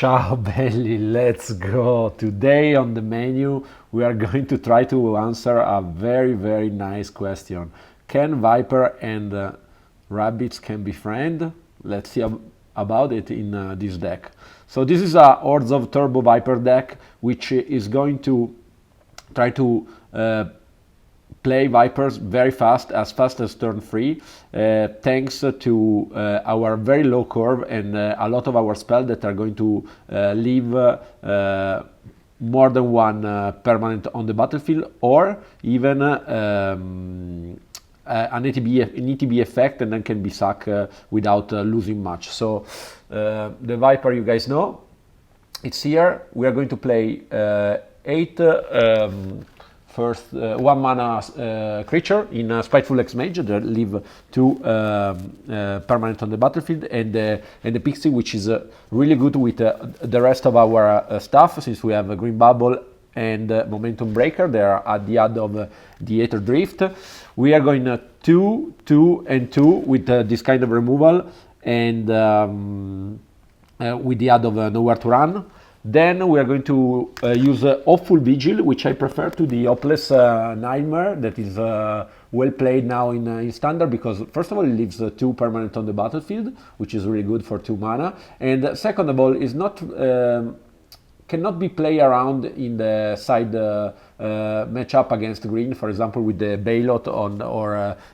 Ciao belli, let's go. Today on the menu we are going to try to answer a very nice question. Can Viper and rabbits can be friends? Let's see about it in this deck. So this is a Orzhov Turbo Viper deck which is going to try to play Vipers very fast as turn 3, thanks to our very low curve and a lot of our spells that are going to leave more than one permanent on the battlefield, or even an ETB effect, and then can be sacked without losing much. So the Viper, you guys know, it's here. We are going to play 8 first 1 mana creature in Spiteful X-Mage that leave 2 permanent on the battlefield, and the Pixie, which is really good with the rest of our stuff, since we have a Green Bubble and Momentum Breaker. They are at the end of the Aetherdrift. We are going 2, 2, and 2 with this kind of removal, and with the add of Nowhere to Run. Then we are going to use Awful Vigil, which I prefer to the Hopeless Nightmare, that is well played now in Standard, because first of all it leaves 2 permanent on the battlefield, which is really good for 2 mana, and second of all is not cannot be played around in the side matchup against green, for example with the Bailot or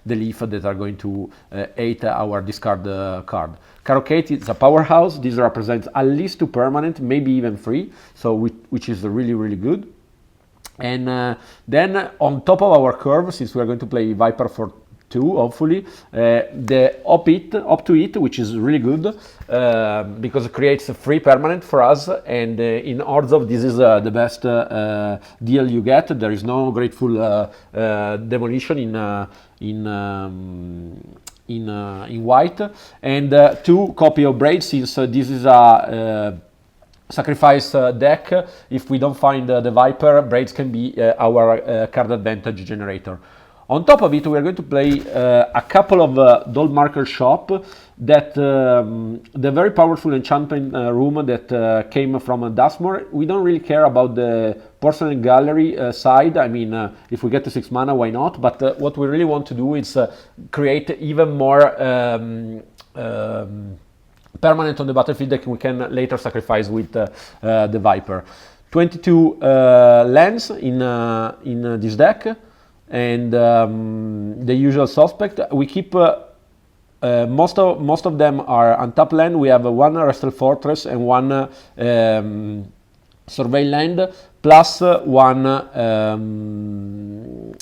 the Leaf that are going to eat our discard card. Karokate is a powerhouse. This represents at least 2 permanent, maybe even 3, so which is really good. And then on top of our curve, since we are going to play Viper for 2, hopefully, the Up to It, which is really good because it creates a free permanent for us, and in Orzhov this is the best deal you get. There is no Grateful Demolition in white, and 2 copy of Braid, since this is a sacrifice deck. If we don't find the Viper, Braids can be our card advantage generator. On top of it, we are going to play a couple of Dull Marker Shop, that the very powerful enchantment room that came from Dustmore. We don't really care about the Porcelain Gallery side. I mean, if we get to 6 mana, why not? But what we really want to do is create even more permanent on the battlefield that we can later sacrifice with the Viper. 22 lands in this deck, and the usual suspect. We keep most of them are untapped land. We have 1 Restal Fortress and 1 Survey land, plus 1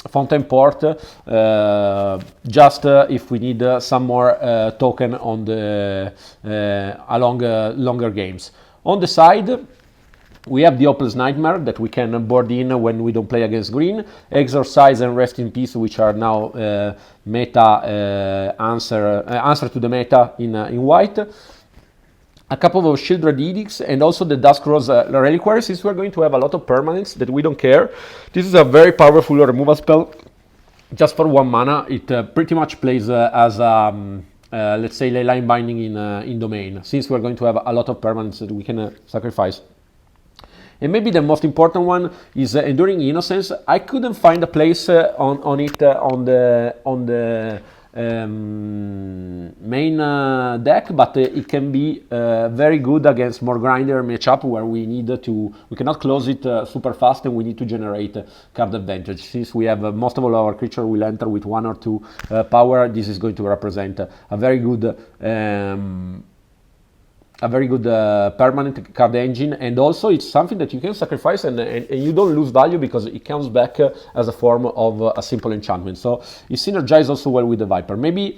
Fountain Port, just if we need some more token on the along longer games. On the side, we have the Hopeless Nightmare that we can board in when we don't play against green, Exorcise and Rest in Peace, which are now meta answer to the meta in white. A couple of Shieldred Edicts, and also the Dusk Rose Reliquary, since we're going to have a lot of permanents that we don't care. This is a very powerful removal spell. Just for 1 mana, it pretty much plays as let's say Leyline Binding in Domain, since we're going to have a lot of permanents that we can sacrifice. And maybe the most important one is Enduring Innocence. I couldn't find a place on it on the main deck, but it can be very good against more grinder matchup, where we cannot close it super fast, and we need to generate card advantage. Since we have most of all our creature will enter with 1 or 2 power, this is going to represent a very good permanent card engine, and also it's something that you can sacrifice and you don't lose value, because it comes back as a form of a simple enchantment. So it synergizes also well with the Viper. Maybe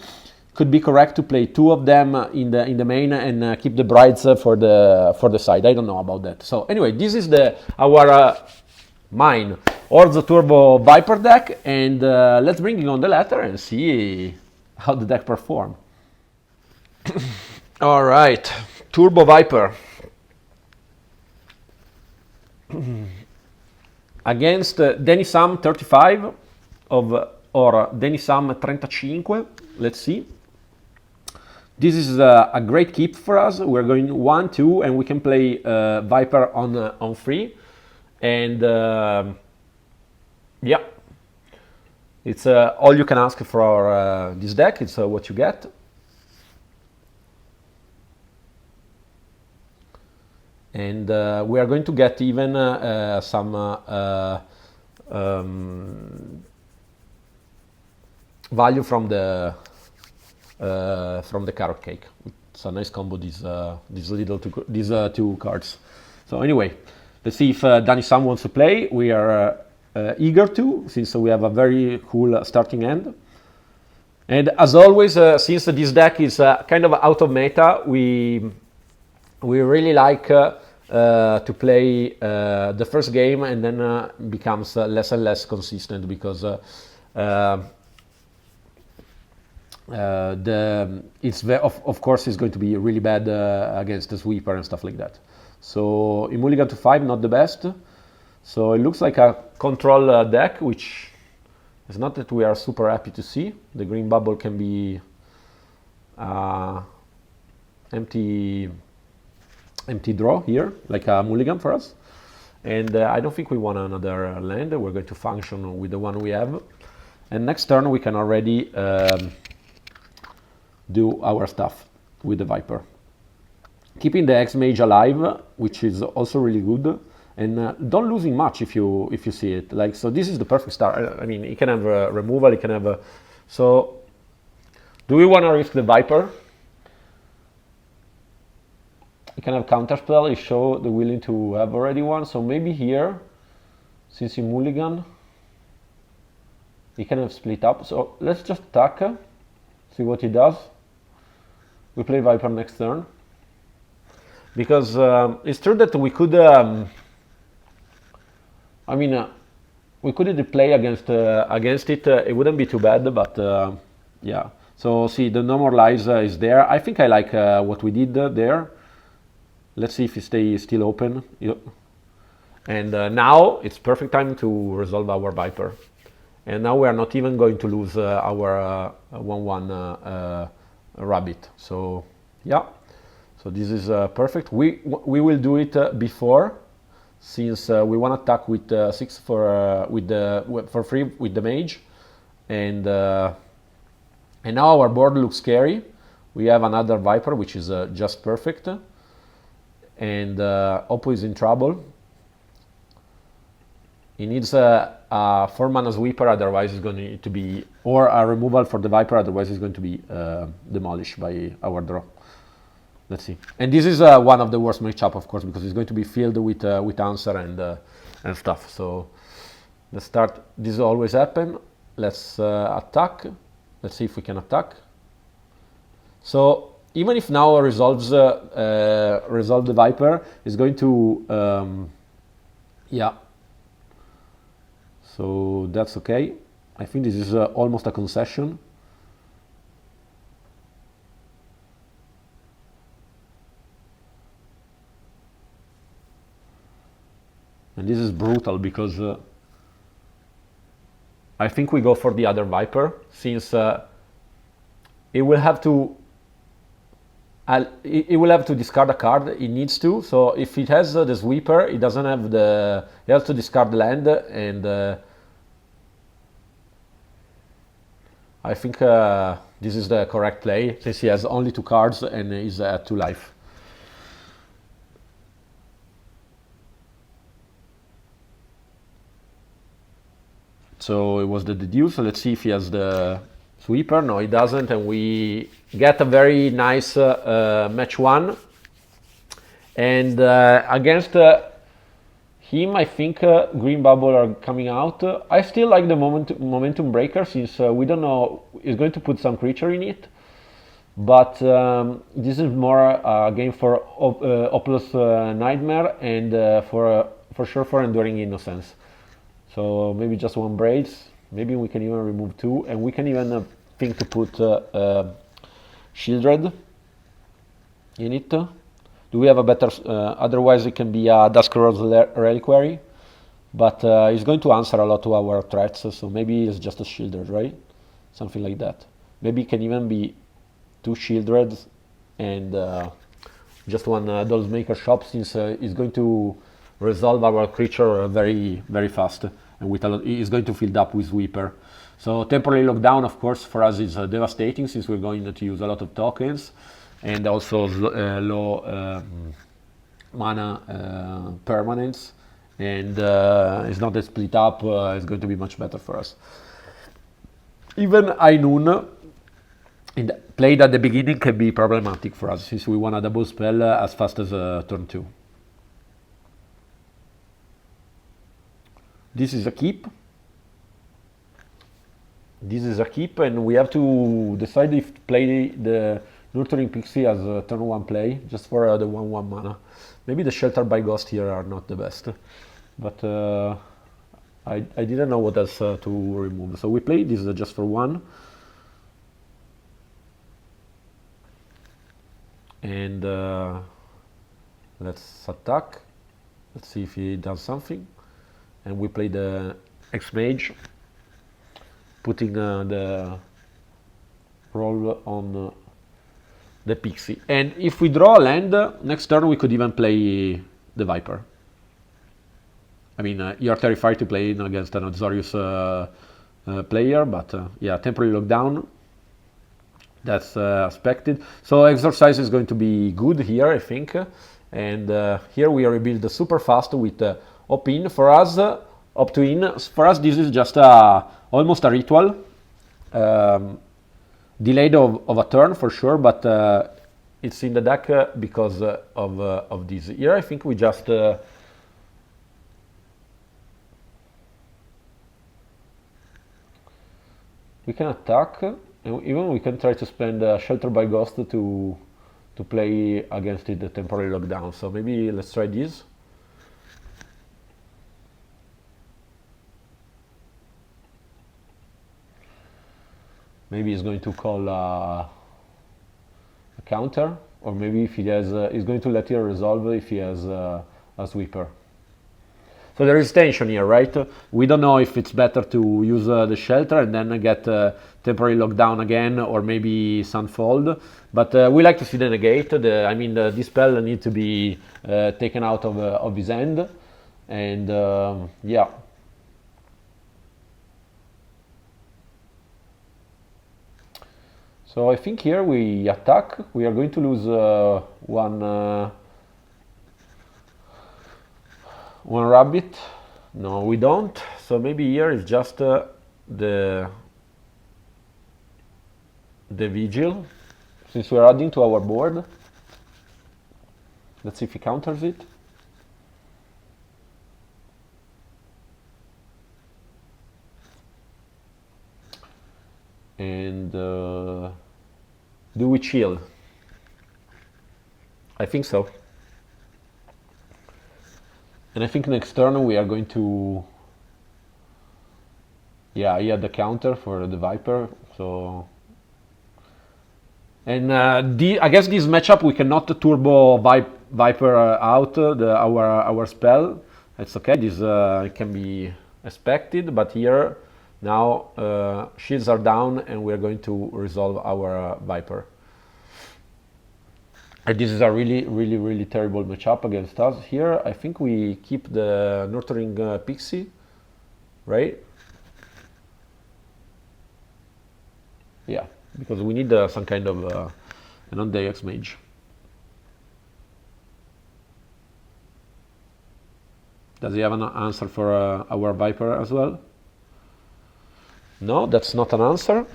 could be correct to play 2 of them in the main and keep the Brides for the side. I don't know about that. So anyway, this is our mine Orzhov Turbo Viper deck, and let's bring it on the ladder and see how the deck performs. All right. Turbo Viper against Denisam 35 or Denisam 35. Let's see. This is a great keep for us. We're going 1-2, and we can play Viper on 3, and yeah, it's all you can ask for this deck. It's what you get. And we are going to get even some value from the carrot cake. It's a nice combo. These two cards. So anyway, let's see if Dani-san wants to play. We are eager to, since we have a very cool starting end. And as always, since this deck is kind of out of meta, we really like to play the first game, and then becomes less and less consistent, because of course it's going to be really bad against the sweeper and stuff like that. So in mulligan to 5, not the best. So it looks like a control deck, which is not that we are super happy to see. The green bubble can be empty draw here, like a mulligan for us. And I don't think we want another land. We're going to function with the one we have. And next turn we can already do our stuff with the Viper. Keeping the X-Mage alive, which is also really good. And don't losing much if you see it. Like, so this is the perfect start. I mean, you can have a removal, you can have a... So, do we want to risk the Viper? You can have counterspell if show the willing to have already one. So maybe here, since you mulligan, you can have split up. So let's just attack, see what he does. We play Viper next turn. Because it's true that we could, we could play against it. It wouldn't be too bad, but yeah. So see, the no more lies is there. I think I like what we did there. Let's see if it stays still open. Yep. And now it's perfect time to resolve our Viper. And now we are not even going to lose our 1-1 rabbit. So yeah, so this is perfect. We will do it before, since we want to attack with 6 for free with the mage, and now our board looks scary. We have another Viper, which is just perfect. And Oppo is in trouble. He needs a 4-mana sweeper, otherwise it's going to be, or a removal for the Viper, otherwise it's going to be demolished by our draw. Let's see. And this is one of the worst matchup, of course, because it's going to be filled with answer and stuff. So let's start. This always happen. Let's attack. Let's see if we can attack. So even if now resolve the Viper, is going to yeah. So that's okay. I think this is almost a concession. And this is brutal, because I think we go for the other Viper, since it will have to discard a card. It needs to. So if it has the sweeper, it doesn't have the. It has to discard the land, and I think this is the correct play, since he has only 2 cards and is at 2 life. So it was the deduce. So let's see if he has the sweeper. No, he doesn't, and we get a very nice match 1. And against him, I think green bubble are coming out. I still like the momentum breaker, since we don't know, he's going to put some creature in it. But this is more a game for oppos nightmare, and for sure for enduring innocence. So maybe just 1 braids. Maybe we can even remove 2, and we can even think to put Shieldred in it. Do we have a better? Otherwise, it can be a Duskror's Reliquary, but it's going to answer a lot to our threats. So maybe it's just a Shieldred, right? Something like that. Maybe it can even be 2 shieldreds and just one Dolls Maker shop, since it's going to resolve our creature very very fast, and with a lot, it's going to fill up with Sweeper. So temporary lockdown, of course, for us is devastating, since we're going to use a lot of tokens and also low mana permanents, and it's not a split up. It's going to be much better for us. Even Ainun played at the beginning can be problematic for us, since we want a double spell as fast as turn 2. This is a keep. This is a keep, and we have to decide if to play the Nurturing Pixie as a turn 1 play, just for the 1/1 mana. Maybe the Shelter by Ghost here are not the best, but I didn't know what else to remove. So we play this just for 1. And let's attack. Let's see if he does something. And we play the X-Mage, putting the roll on the Pixie. And if we draw a land, next turn we could even play the Viper. I mean, you're terrified to play against an Azorius player, but yeah, temporary lockdown, that's expected. So Exorcise is going to be good here, I think. And here we rebuild super fast with Op-in. For us, Opt-in, for us this is just almost a ritual. Delayed of a turn for sure, but it's in the deck because of this. Here I think we just we can attack, and even we can try to spend Shelter by Ghost to play against it the temporary lockdown. So maybe let's try this. Maybe he's going to call a counter, or maybe if he has, he's going to let it resolve if he has a Sweeper. So there is tension here, right? We don't know if it's better to use the Shelter and then get temporary lockdown again, or maybe Sunfold. But we like to see the negate. I mean, this spell needs to be taken out of his end, and yeah. So I think here we attack. We are going to lose one rabbit. No, we don't. So maybe here is just the Vigil, since we are adding to our board. Let's see if he counters it. And do we chill? I think so. And I think next turn we are going to, yeah, he had the counter for the Viper. So, and I guess this matchup we cannot turbo Viper out our spell. It's okay. This can be expected, but here. Now shields are down, and we're going to resolve our Viper. And this is a really terrible matchup against us. Here, I think we keep the Nurturing Pixie, right? Yeah, because we need some kind of an on-day X-Mage. Does he have an answer for our Viper as well? No, that's not an answer.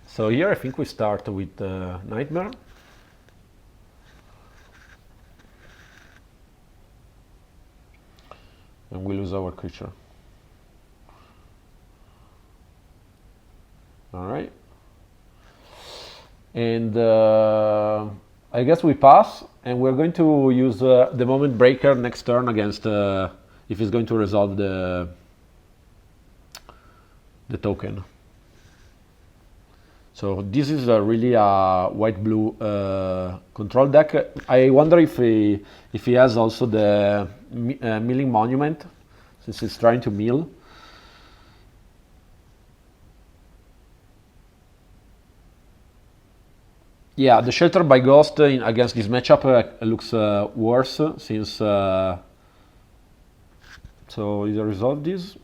So here I think we start with Nightmare. And we lose our creature. All right, and I guess we pass, and we're going to use the Moment Breaker next turn against if he's going to resolve the token. So this is really a white-blue control deck. I wonder if he has also the milling monument, since he's trying to mill. Yeah, the Shelter by Ghost against this matchup looks worse, since so either resolve this.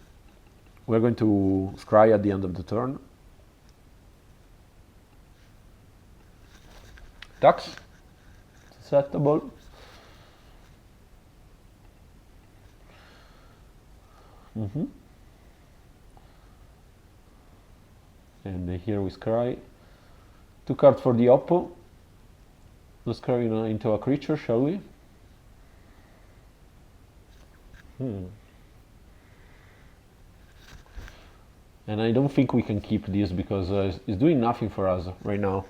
We're going to scry at the end of the turn. Tax, acceptable. And here we scry. 2 cards for the oppo. Let's scry into a creature, shall we? And I don't think we can keep this, because it's doing nothing for us right now.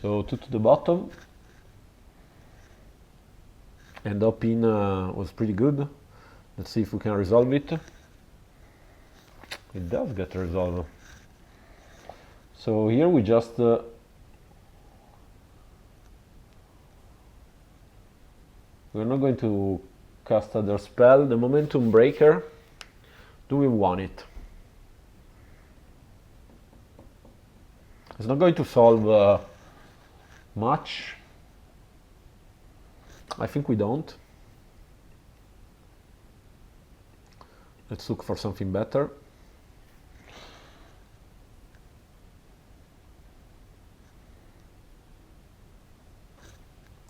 So 2 to the bottom. And up-in was pretty good. Let's see if we can resolve it. It does get resolved. So here we just we're not going to cast other spell. The Momentum Breaker, do we want it? It's not going to solve much. I think we don't. Let's look for something better.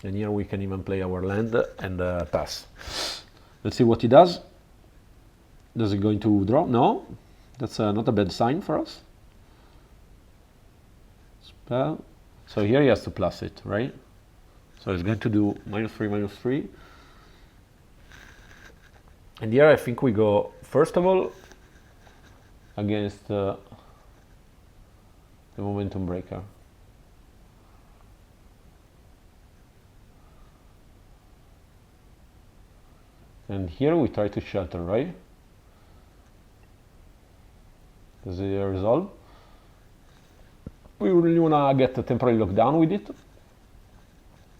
And here we can even play our land and pass. Let's see what he does. Does he going to draw? No, that's not a bad sign for us. Spell. So here he has to plus it, right? So he's going to do -3/-3. And here I think we go, first of all, against the Momentum Breaker. And here we try to shelter, right? Does it resolve? We really wanna get a temporary lockdown with it.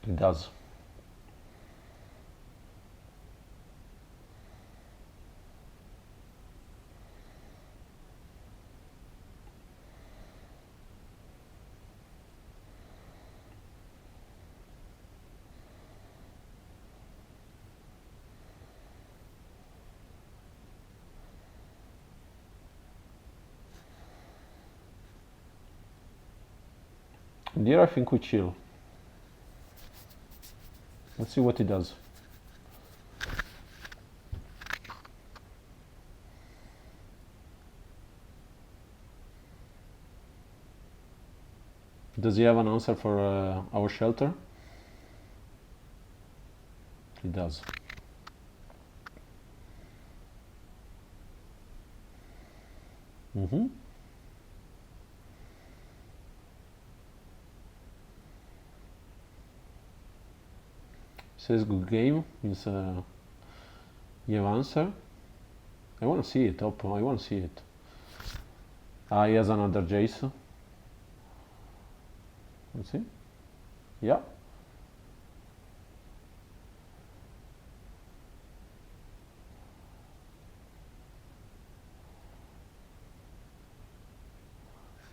It does. And here I think we chill. Let's see what he does. Does he have an answer for our shelter? He does. Says good game, means you have answer. I want to see it, Oppo, I want to see it. Ah, he has another Jace. Let's see. Yeah.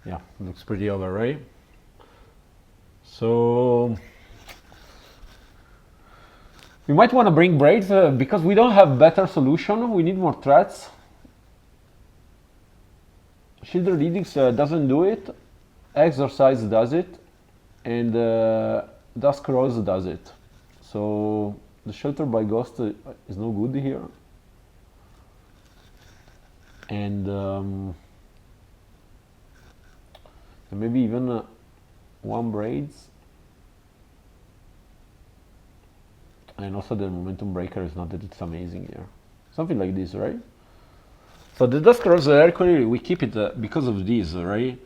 Yeah, looks pretty over, right? So we might want to bring Braids because we don't have better solution. We need more threats. Shielded Edicts doesn't do it. Exorcise does it. And Dusk Rose does it. So the Shelter by Ghost is no good here. And maybe even one Braids. And also the Momentum Breaker is not that it's amazing here. Something like this, right? So the Dusk Rose Hercules, we keep it because of this, right?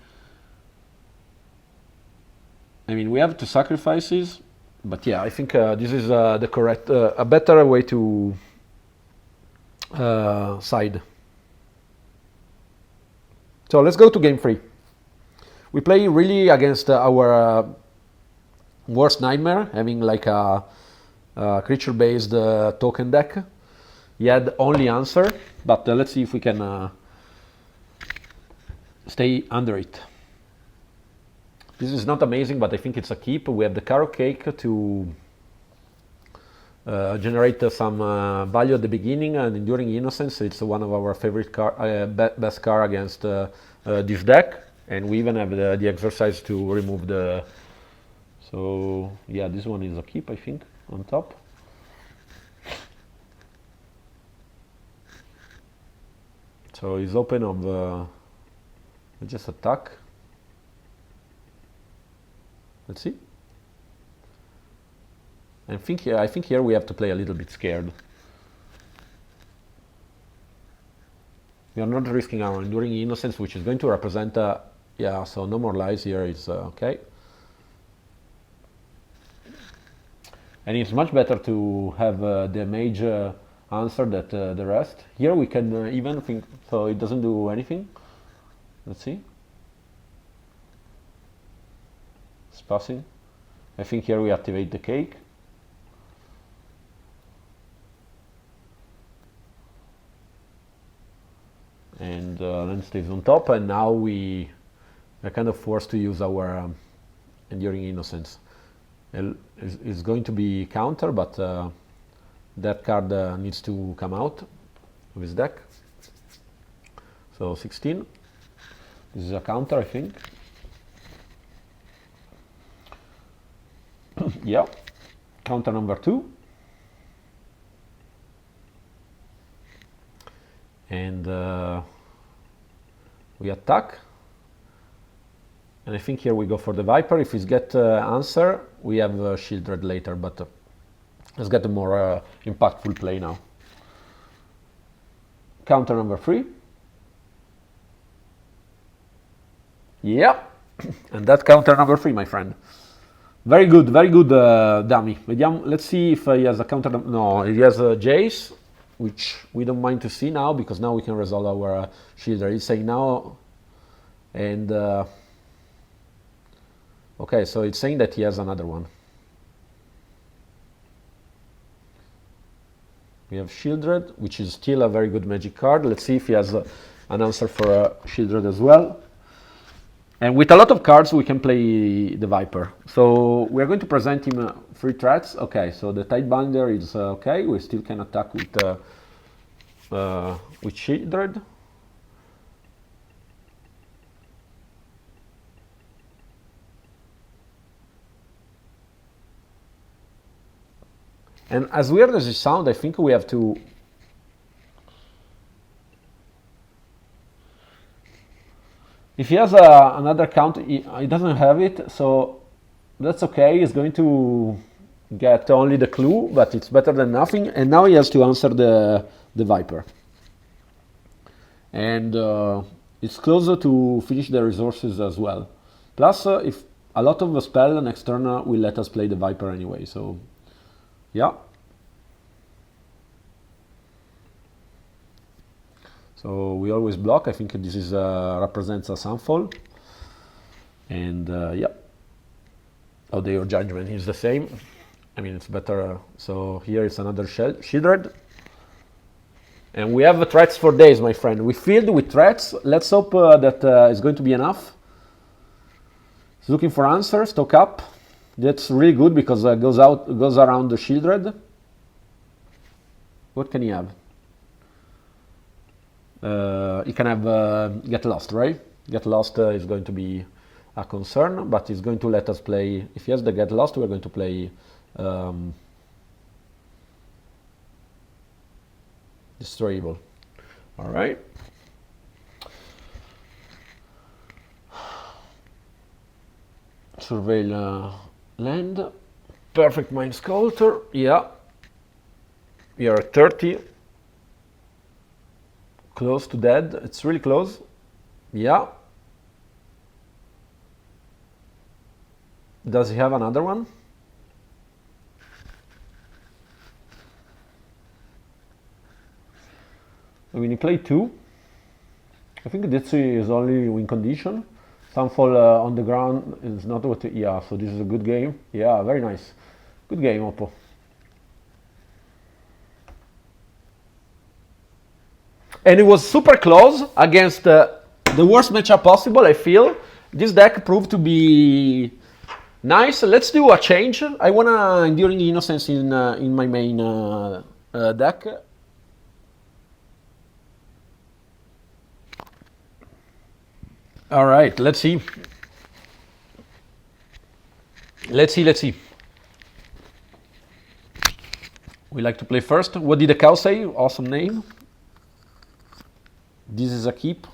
I mean, we have two sacrifices, but yeah, I think this is the correct, a better way to side. So let's go to game 3. We play really against our worst nightmare, having like a creature-based token deck. He had only answer, but let's see if we can stay under it. This is not amazing, but I think it's a keep. We have the carrot cake to generate some value at the beginning, and Enduring Innocence, it's one of our favorite best card against this deck, and we even have the exercise to remove the... So yeah, this one is a keep, I think, on top. So he's open of just attack. Let's see. I think here we have to play a little bit scared. We are not risking our Enduring Innocence, which is going to represent yeah, so no more lies here is okay. And it's much better to have the mage answer than the rest. Here we can even think, so it doesn't do anything. Let's see. It's passing. I think here we activate the cake. And then stays on top, and now we are kind of forced to use our Enduring Innocence. It's going to be counter, but that card needs to come out of his deck. So 16. This is a counter, I think. Yeah. Counter number 2. And we attack. And I think here we go for the Viper. If we get answer, we have Shieldred later, but let's get a more impactful play now. Counter number 3. Yeah, and that's counter number 3, my friend. Very good, dummy. Let's see if he has a counter. No, he has a Jace, which we don't mind to see now, because now we can resolve our Shielder. He's saying now, and okay, so it's saying that he has another one. We have Shieldred, which is still a very good magic card. Let's see if he has an answer for Shieldred as well. And with a lot of cards, we can play the Viper. So we're going to present him 3 threats. Okay, so the Tidebinder is okay. We still can attack with Shieldred. And as weird as it sounds, I think we have to... If he has another count, he doesn't have it, so that's okay. He's going to get only the clue, but it's better than nothing. And now he has to answer the Viper. And it's closer to finish the resources as well. Plus, if a lot of the spell next turn will let us play the Viper anyway, so yeah. So we always block. I think this is represents a Sunfall. And yeah. Oh, your judgment is the same. I mean, it's better. So here is another Shieldred. And we have threats for days, my friend. We filled with threats. Let's hope that it's going to be enough. He's looking for answers. Stock up. That's really good because it goes around the Shieldred. What can he have? He can have Get Lost, right? Get Lost is going to be a concern, but he's going to let us play. If he has the Get Lost, we're going to play Destroyable. All right. Surveil land. Perfect Mind Sculptor. Yeah. We are at 30. Close to dead. It's really close. Yeah. Does he have another one? When you play 2, I think this is only win condition. Some fall on the ground is not what. Yeah, so this is a good game. Yeah, very nice. Good game, Oppo. And it was super close against the worst matchup possible, I feel. This deck proved to be nice. Let's do a change. I wanna Enduring Innocence in my main deck. All right, let's see. Let's see. We like to play first. What did the cow say? Awesome name. This is a keep.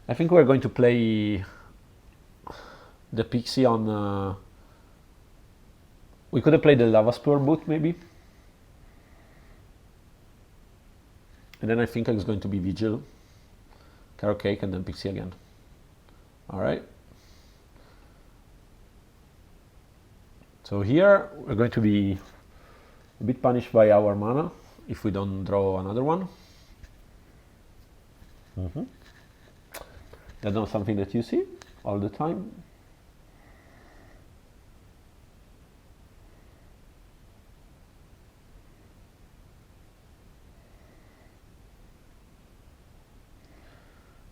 I think we're going to play the Pixie on... we could have played the Lava Spur boot, maybe. And then I think it's going to be Vigil, Carrot Cake, and then Pixie again. All right. So here we're going to be a bit punished by our mana if we don't draw another one. That's not something that you see all the time.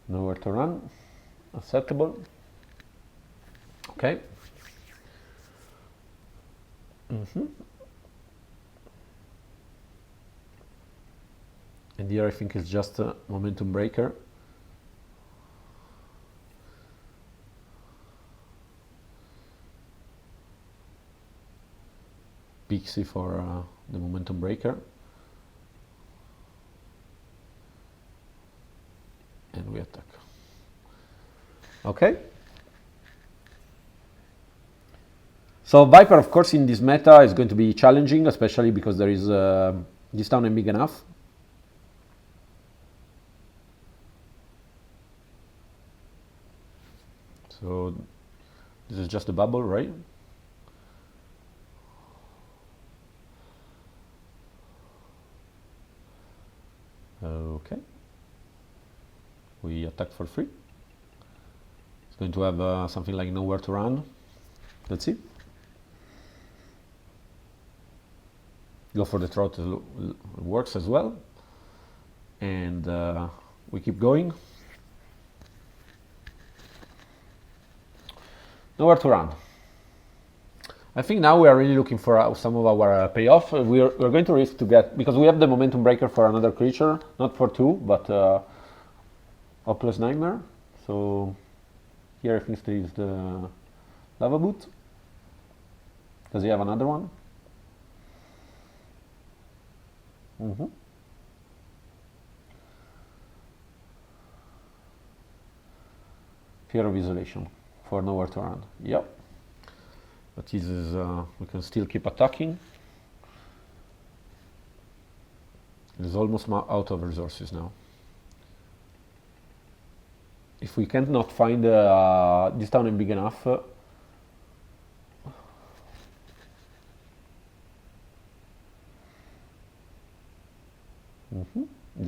Nowhere to run. Acceptable. Okay. And here I think it's just a momentum breaker. Pixie for the momentum breaker. And we attack. Okay. So Viper, of course, in this meta is going to be challenging, especially because there is this town ain't big enough. So this is just a bubble, right? Okay. We attack for free. It's going to have something like nowhere to run. Let's see. Go for the throat works as well. And we keep going. Nowhere to run. I think now we are really looking for some of our payoff. We're going to risk to get, because we have the momentum breaker for another creature, not for two, but Hopeless Nightmare. So here I think there is the Lava Boot. Does he have another one? Fear of Isolation for nowhere to run. Yep. But this is, we can still keep attacking. It is almost out of resources now. If we can't not find this town big enough, the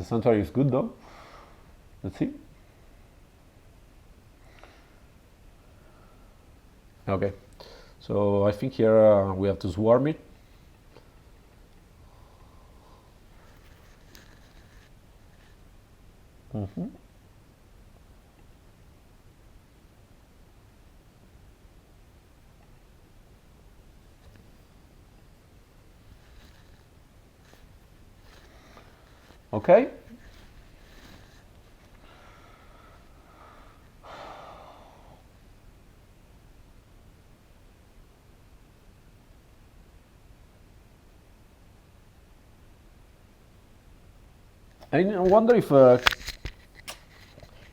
Sanctuary is good though. Let's see. Okay, so I think here we have to swarm it. Okay. I wonder if I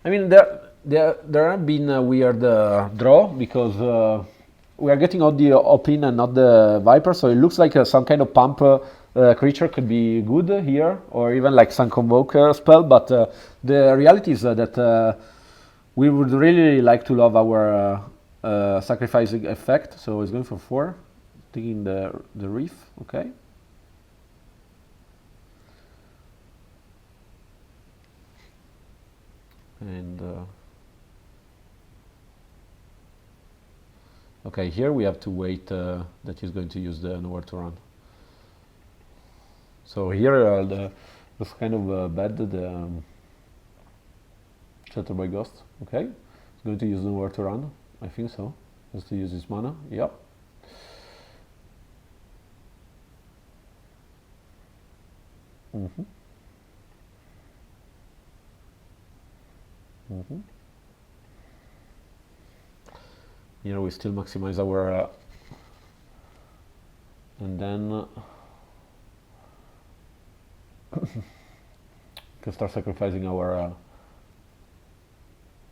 mean there have been a weird draw because we are getting all the Opin and not the Viper, so it looks like some kind of pump creature could be good here, or even like some convoke spell. But the reality is that we would really like to love our sacrificing effect. So it's going for 4, taking the reef. Okay. And okay, here we have to wait that he's going to use the nowhere to run. So here that's kind of bad, the Shelter by Ghost. Okay, he's going to use nowhere to run. I think so. Has to use his mana. Yep. Mm-hmm. Mm-hmm. Here we still maximize our and then can start sacrificing our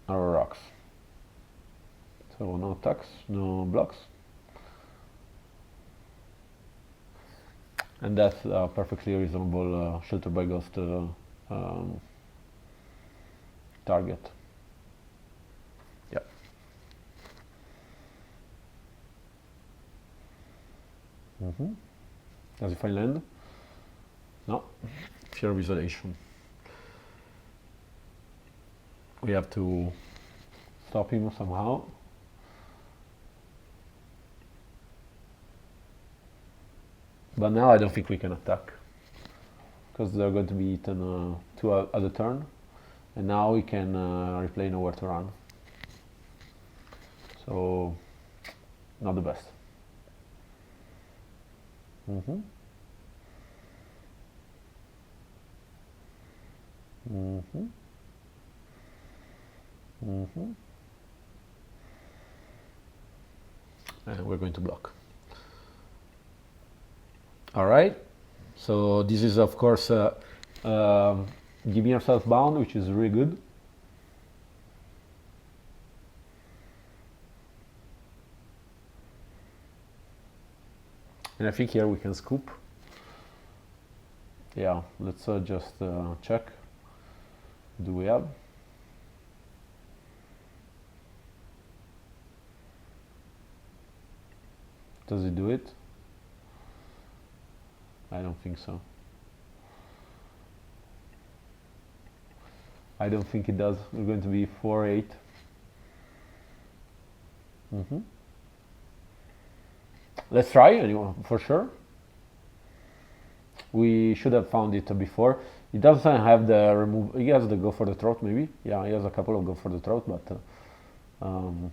rocks. So no attacks, no blocks, and that's a perfectly reasonable Shelter by Ghost target. Yep. Mm-hmm. Does he find land? No. Fear of isolation. We have to stop him somehow. But now I don't think we can attack, because they're going to be eaten two at a turn, and now we can replay nowhere to run. So, not the best. Mm-hmm. Mm-hmm. Mm-hmm. And we're going to block. All right, so this is of course giving yourself bound, which is really good. And I think here we can scoop. Yeah, let's just check. Do we have? Does it do it? I don't think so. I don't think it does. We're going to be 4-8. Mm-hmm. Let's try anyway, for sure. We should have found it before. It doesn't have the remove. He has the go for the throat, maybe. Yeah, he has a couple of go for the throat, but mm-hmm.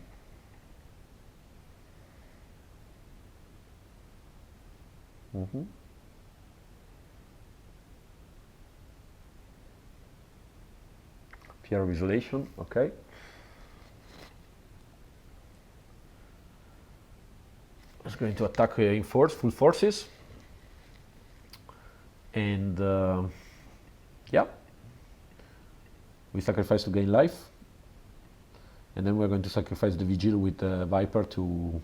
Fear of isolation. Okay. It's going to attack in force, full forces, and yeah, we sacrifice to gain life, and then we're going to sacrifice the vigil with the Viper to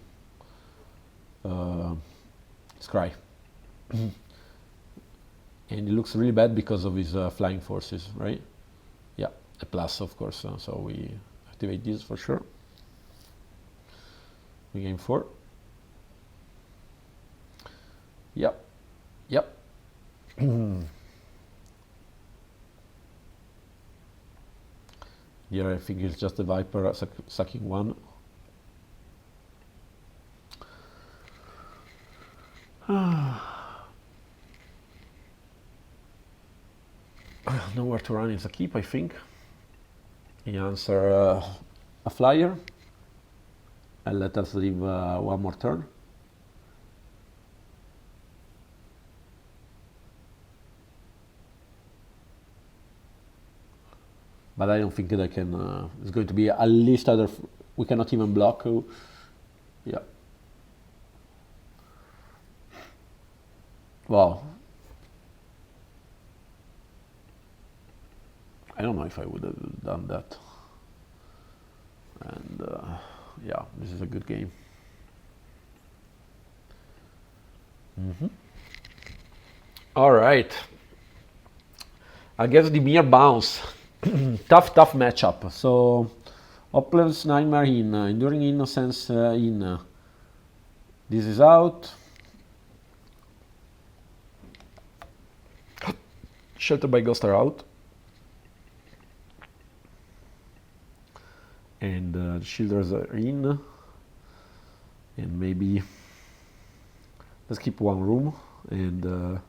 scry. And it looks really bad because of his flying forces, right? Yeah, a plus, of course. So we activate this for sure. We gain 4. Yep. Yep. Here I think it's just the Viper sucking 1. Nowhere to run is a keep, I think. He answer a flyer and let us leave one more turn. But I don't think that I can. It's going to be at least other. We cannot even block. Yeah. Wow. I don't know if I would have done that. And yeah, this is a good game. Mm-hmm. All right. Against the mere bounce. Tough matchup. So, Hopeless Nightmare in, Enduring Innocence in. This is out. Shelter by Ghost are out. and the shielders are in, and maybe let's keep one room, and the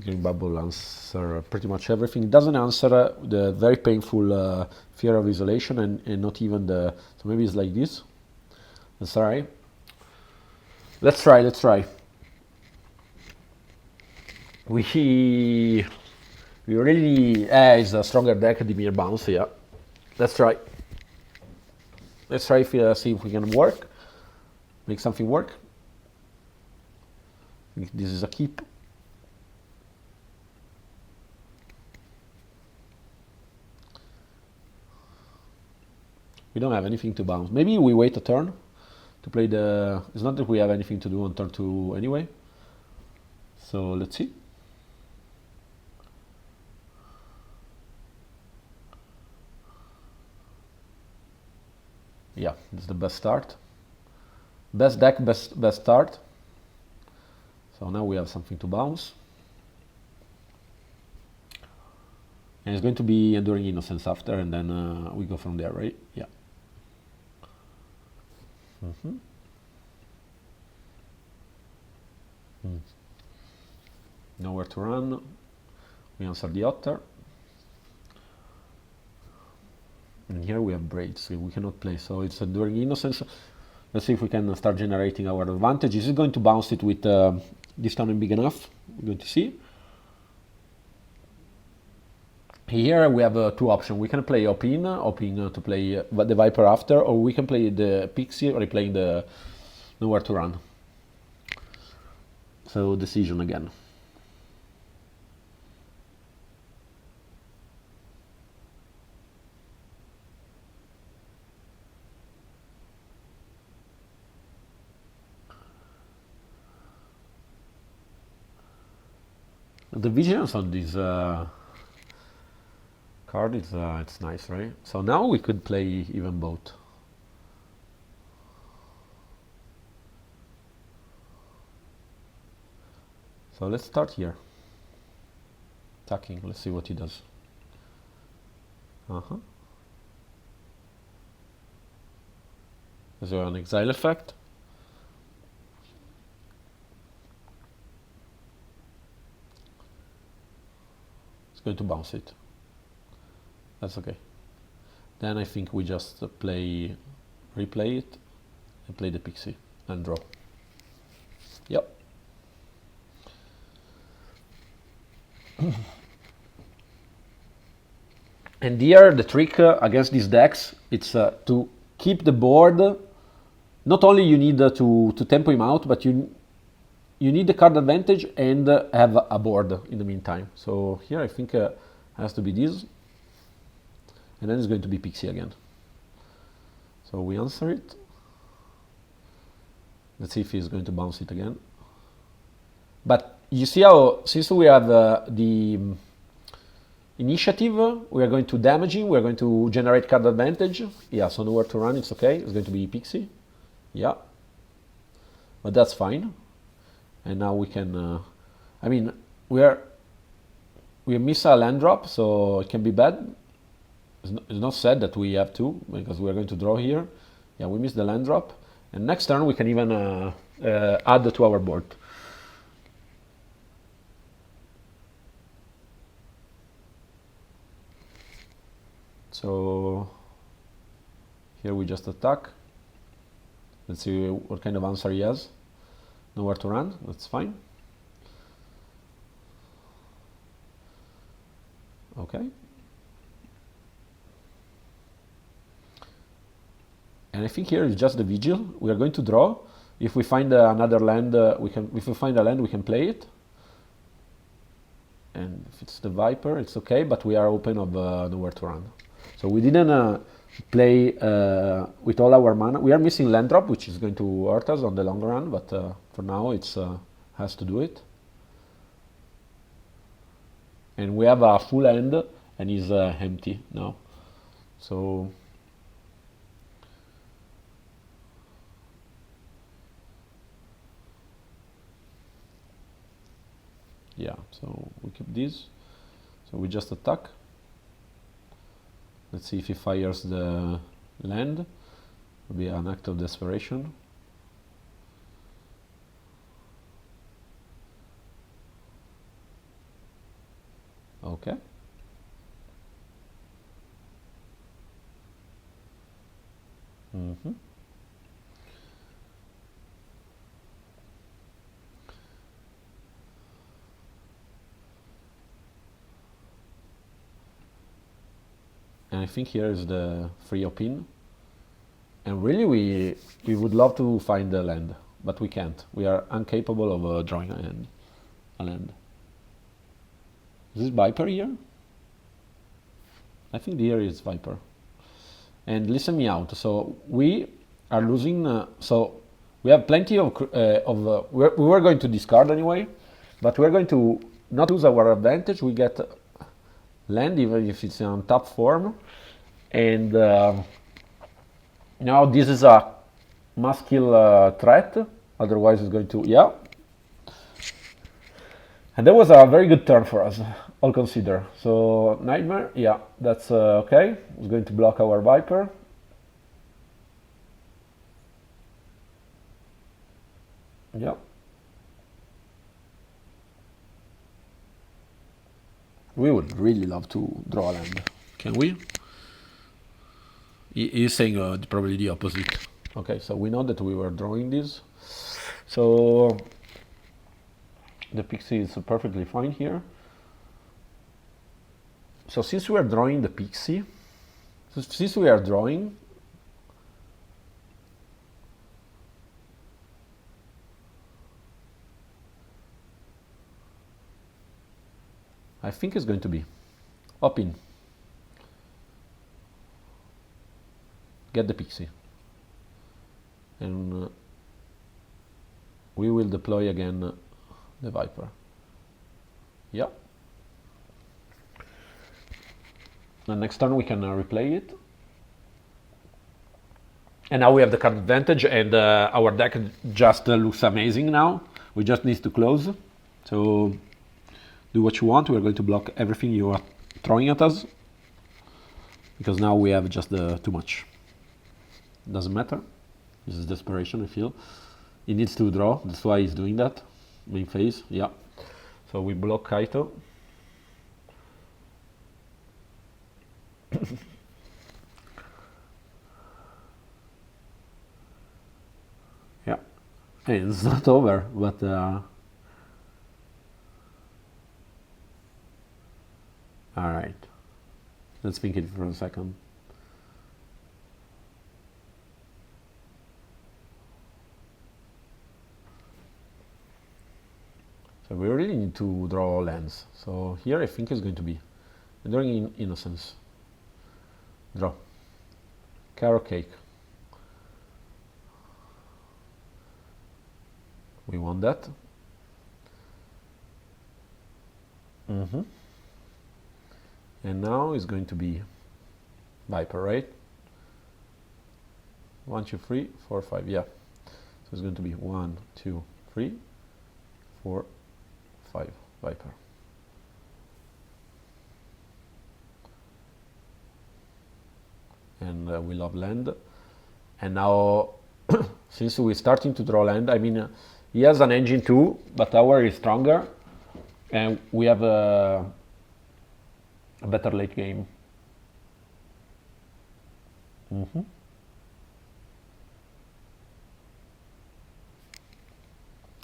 green bubble answer pretty much everything. It doesn't answer the very painful fear of isolation, and not even the, so maybe it's like this. That's alright. Let's try. We really, it's a stronger deck, the mere bounce, yeah. Let's try. Let's try if see if we can make something work. This is a keep. We don't have anything to bounce. Maybe we wait a turn to play the... It's not that we have anything to do on turn 2 anyway. So let's see. Yeah, this is the best start. Best deck, best start. So now we have something to bounce. And it's going to be Enduring Innocence after, and then we go from there, right? Yeah. Nowhere to run. We answer the Otter. And here we have Braids, so we cannot play. So it's Enduring Innocence. Let's see if we can start generating our advantage. Is it going to bounce it with this turn big enough? We're going to see. Here we have two options. We can play Opin to play the Viper after, or we can play the Pixie, replaying the Nowhere to Run. So decision again. The vigilance on this card is it's nice, right? So now we could play even both. So let's start here. Attacking. Let's see what he does. Is there an exile effect? Going to bounce it. That's okay. Then I think we just replay it and play the Pixie and draw. Yep. And here the trick against these decks, it's to keep the board. Not only you need to tempo him out, but you need the card advantage and have a board in the meantime. So here I think has to be this, and then it's going to be Pixie again. So we answer it. Let's see if he's going to bounce it again. But you see how, since we have the initiative, we are going to damage him, we are going to generate card advantage. Yeah, so Nowhere to Run, it's okay. It's going to be Pixie. Yeah. But that's fine. And now we can, I mean, we miss a land drop, so it can be bad. It's not said that we have to, because we are going to draw here. Yeah, we miss the land drop. And next turn we can even add to our board. So here we just attack. Let's see what kind of answer he has. Nowhere to Run, that's fine. Okay. And I think here is just the Vigil. We are going to draw. If we find another land, if we find a land, we can play it. And if it's the Viper, it's okay, but we are open of Nowhere to Run. So we didn't play with all our mana. We are missing land drop, which is going to hurt us on the long run, but for now it's has to do it. And we have a full end, and it's empty now. So yeah, so we keep this. So we just attack. Let's see if he fires the land. It will be an act of desperation. Okay. Mm-hmm. And I think here is the free opin. And really we would love to find the land, but we can't. We are incapable of drawing a land. Is this Viper here? I think the here is Viper. And listen me out. So we are losing. So we have plenty of. We were going to discard anyway, but we're going to not lose our advantage. We get land even if it's on top form, and now this is a must kill threat. Otherwise, it's going to And that was a very good turn for us, all consider. So Nightmare, yeah, that's okay. It's going to block our Viper. Yeah. We would really love to draw a land. Can we? He's saying probably the opposite. Okay, so we know that we were drawing this. So the pixie is perfectly fine here. So since we are drawing the pixie, I think it's going to be opin. Get the pixie. And we will deploy again the Viper. Yeah. And next turn we can replay it. And now we have the card advantage, and our deck just looks amazing now. We just need to close. So do what you want. We're going to block everything you are throwing at us, because now we have just too much. Doesn't matter. This is desperation, I feel. He needs to draw. That's why he's doing that. Main phase, yeah. So we block Kaito. Yeah. Hey, it's not over, but all right. Let's think it for a second. So we really need to draw lands. So here I think it's going to be Enduring Innocence. Draw. Carrot Cake. We want that. And now it's going to be Viper, right? 1, 2, 3, 4, 5, yeah. So it's going to be 1, 2, 3, 4, 5, Viper. And we love land. And now, since we're starting to draw land, I mean, he has an engine too, but our is stronger, and we have a better late game.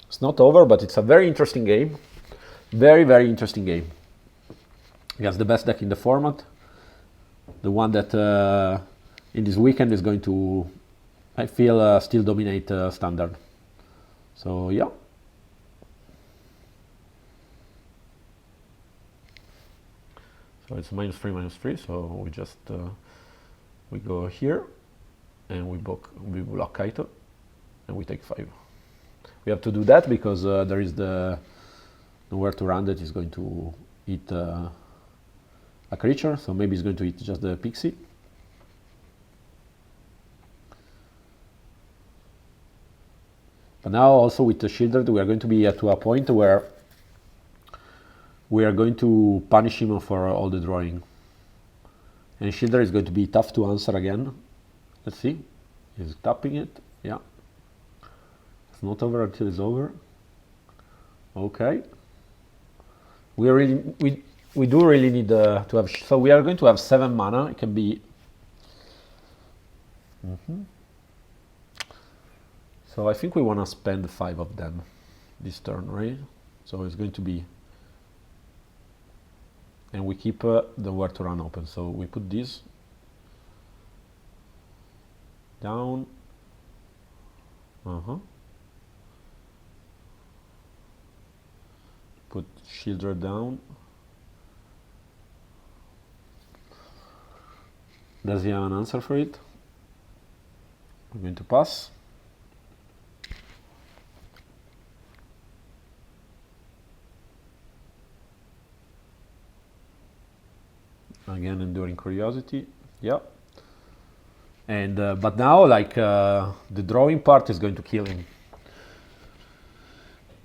It's not over, but it's a very interesting game. Very, very interesting game. He has the best deck in the format. The one that in this weekend is going to, I feel, still dominate Standard. So yeah. So it's -3, so we just we go here, and we block Kaito, and we take 5. We have to do that because there is nowhere to run that is going to eat a creature, so maybe it's going to eat just the pixie. But now also with the Shieldred, we are going to be to a point where we are going to punish him for all the drawing. And Schindler is going to be tough to answer again. Let's see. He's tapping it. Yeah. It's not over until it's over. Okay. We do really need to have. So we are going to have 7 mana. It can be. So I think we want to spend 5 of them this turn, right? So it's going to be. And we keep the Where to Run open. So we put this down. Put Schindler down. Does he have an answer for it? We're going to pass. Again, enduring curiosity. Yeah. And but now, like the drawing part is going to kill him.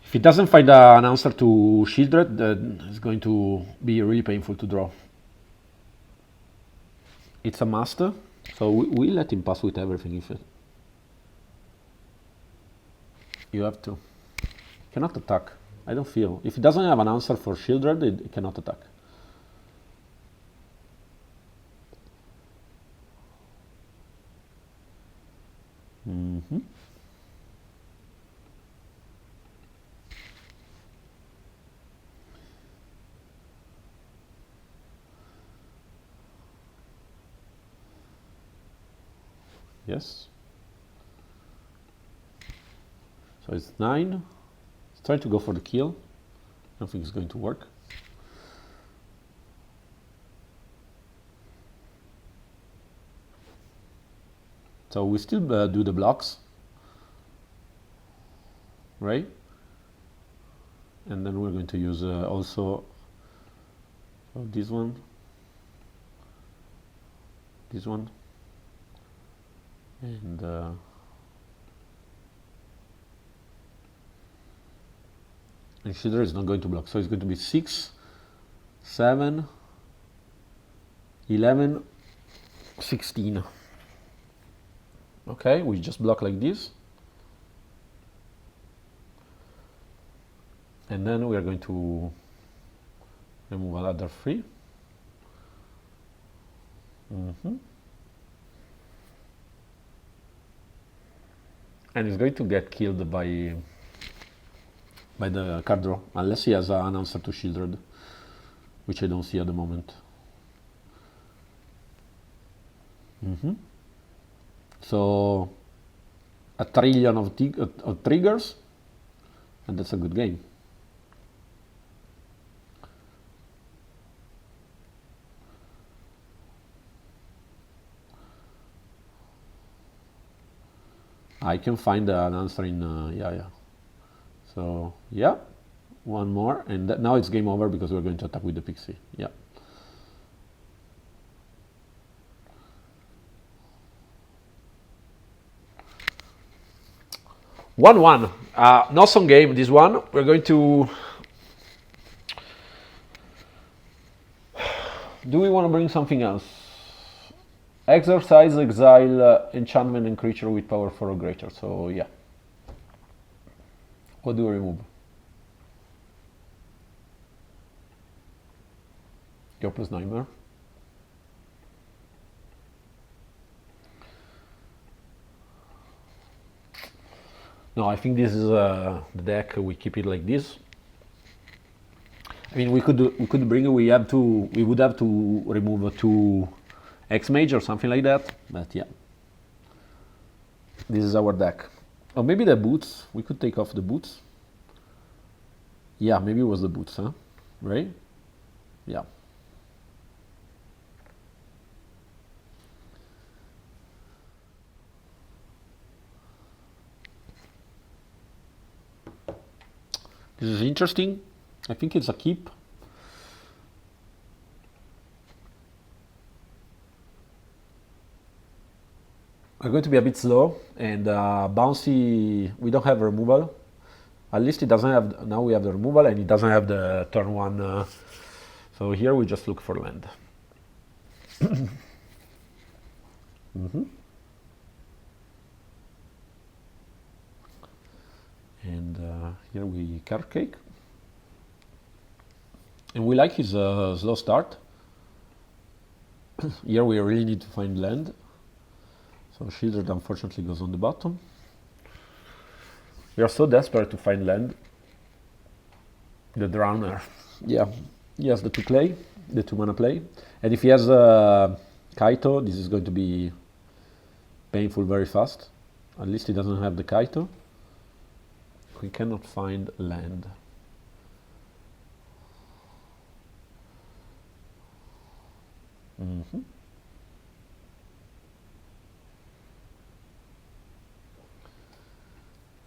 If he doesn't find an answer to Shieldred, then it's going to be really painful to draw. It's a must, so we let him pass with everything. If you have to, cannot attack. I don't feel if he doesn't have an answer for Shieldred, it cannot attack. Yes. So it's 9. He's trying to go for the kill. I don't think it's going to work. So we still do the blocks, right? And then we're going to use also this one, and Schindler is not going to block, so it's going to be 6, 7, 11, 16. Okay, we just block like this. And then we are going to remove another 3. And he's going to get killed by the card draw, unless he has an answer to Shieldred, which I don't see at the moment. So a trillion of triggers, and that's a good game. I can find an answer in yeah. So yeah, one more, and now it's game over because we're going to attack with the pixie. Yeah. One. An awesome game, this one. We're going to. Do we want to bring something else? Exercise, exile, enchantment, and creature with power 4 or greater. So yeah. What do we remove? Oppos Nightmare. No, I think this is the deck. We keep it like this. I mean, we could bring. We would have to remove 2 X-Mage or something like that. But yeah, this is our deck. Or maybe the boots. We could take off the boots. Yeah, maybe it was the boots, huh? Right? Yeah. This is interesting. I think it's a keep. We're going to be a bit slow, and bouncy, we don't have removal. At least it doesn't have, now we have the removal, and it doesn't have the turn 1. So here we just look for land. And here we carrot cake. And we like his slow start. Here we really need to find land. So Shieldred unfortunately goes on the bottom. We are so desperate to find land. The Drowner. Yeah, he has the 2 mana play. And if he has Kaito, this is going to be painful very fast. At least he doesn't have the Kaito. We cannot find land.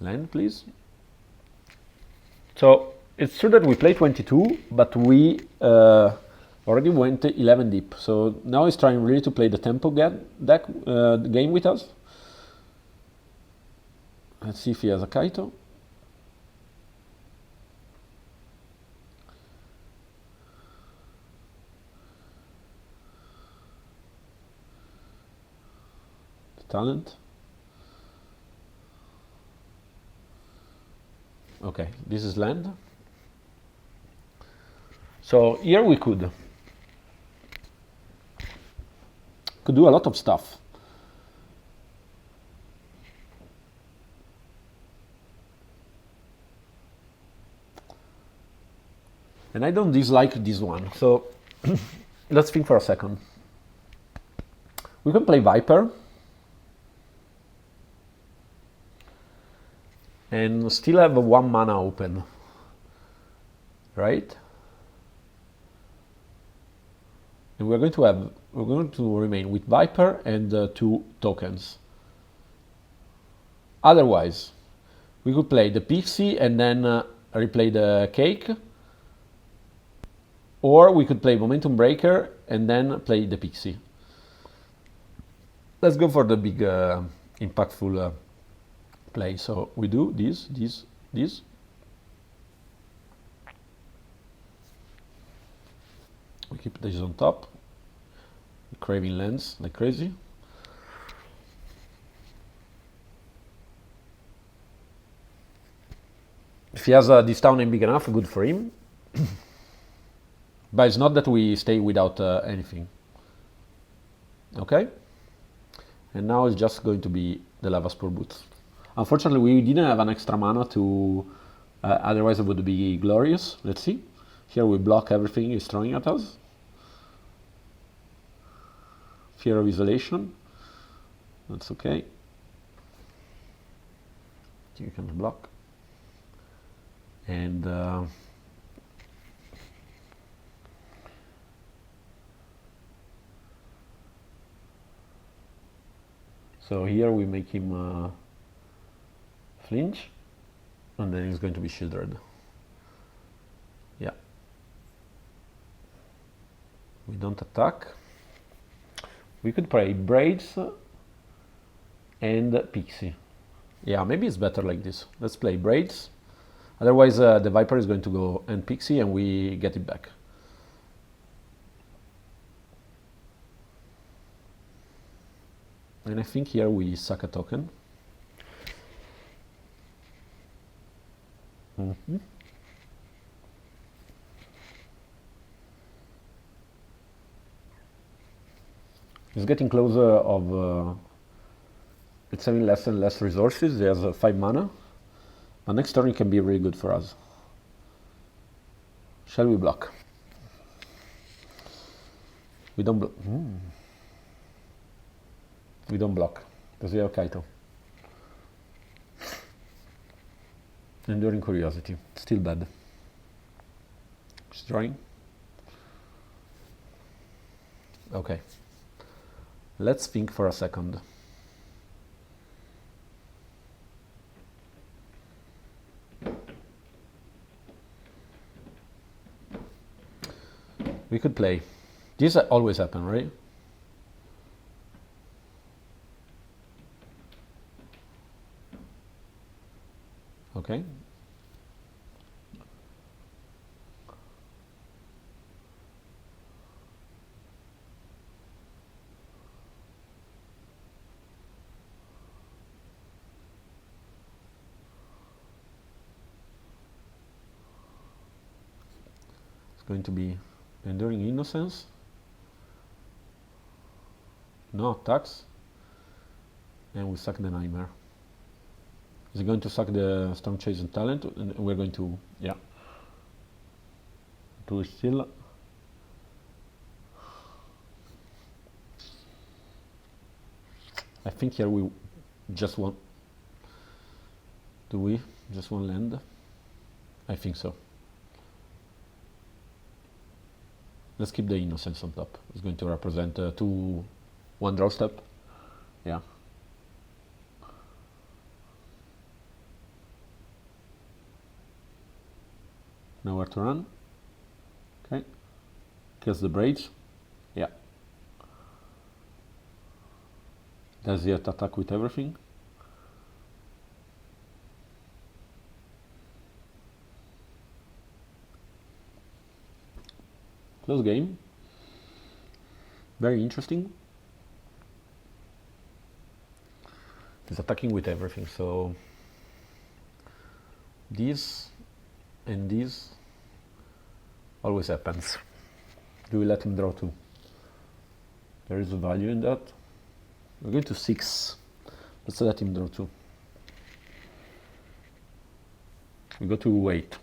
Land, please. So it's true that we play 22, but we already went 11 deep. So now he's trying really to play the tempo game with us. Let's see if he has a Kaito. Talent. Okay, this is land. So here we could do a lot of stuff. And I don't dislike this one. So let's think for a second. We can play Viper. And still have 1 mana open, right? And we're going to remain with Viper and 2 tokens. Otherwise, we could play the Pixie and then replay the Cake, or we could play Momentum Breaker and then play the Pixie. Let's go for the big impactful play. So we do this. We keep this on top. Craving lands like crazy. If he has this town and big enough, good for him. But it's not that we stay without anything. Okay? And now it's just going to be the Lava Spore Boots. Unfortunately, we didn't have an extra mana to... otherwise it would be glorious. Let's see. Here we block everything he's throwing at us. Fear of Isolation. That's okay. You can block. And... so here we make him flinch, and then he's going to be shielded. Yeah. We don't attack. We could play Braids and Pixie. Yeah, maybe it's better like this. Let's play Braids. Otherwise, the Viper is going to go and Pixie, and we get it back. And I think here we suck a token. It's getting closer of... it's having less and less resources. There's 5 mana. But next turn it can be really good for us. Shall we block? We don't block. We don't block, because we have Kaito. Enduring Curiosity, still bad. Destroying. Okay. Let's think for a second. We could play. This always happen, right? Okay. going to be Enduring Innocence. No attacks. And we sack the Nightmare. Is it going to suck the Storm Chasing Talent? And we're going to, yeah. Do it still. I think here we just want. Do we just one land? I think so. Let's keep the Innocence on top. It's going to represent 2 1 draw step. Yeah. Nowhere to run. Okay. Kills the Braids. Yeah. Does yet attack with everything. Close game. Very interesting. He's attacking with everything, so this and this always happens. Do we let him draw 2? There is a value in that. We're going to 6. Let's let him draw 2. We go to 8.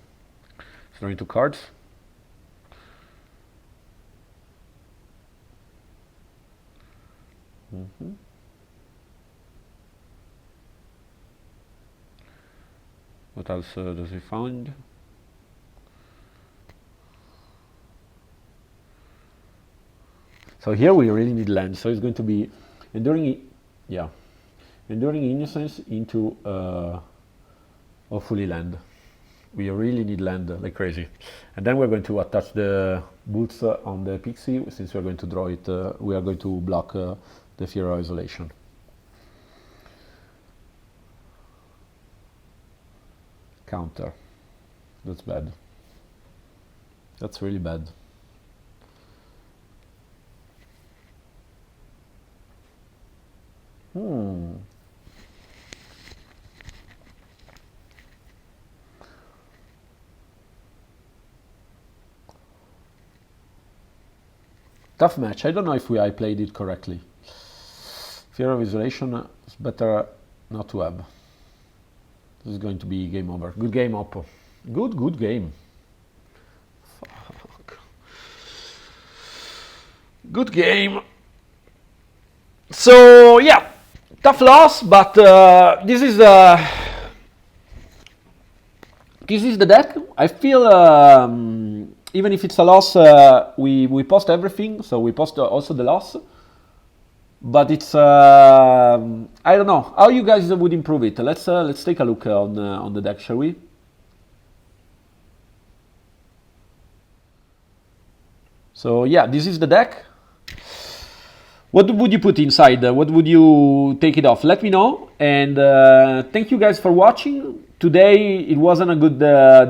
He's drawing 2 cards. What else does he find? So here we really need land. So it's going to be Enduring Innocence into hopefully land. We really need land like crazy. And then we're going to attach the boots on the Pixie. Since we're going to draw it, we are going to block the Fear of Isolation. Counter. That's bad. That's really bad. Tough match. I don't know if I played it correctly. Fear of Isolation is better not to have. This is going to be game over. Good game, Oppo. Good game. Fuck. Good game. So yeah, tough loss, but this is the deck. I feel even if it's a loss, we post everything, so we post also the loss. But it's I don't know how you guys would improve it. Let's take a look on the deck, shall we? So yeah, this is the deck. What would you put inside? What would you take it off? Let me know. And thank you guys for watching. Today it wasn't a good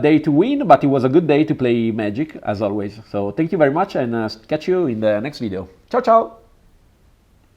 day to win, but it was a good day to play Magic, as always. So thank you very much, and catch you in the next video. Ciao, ciao!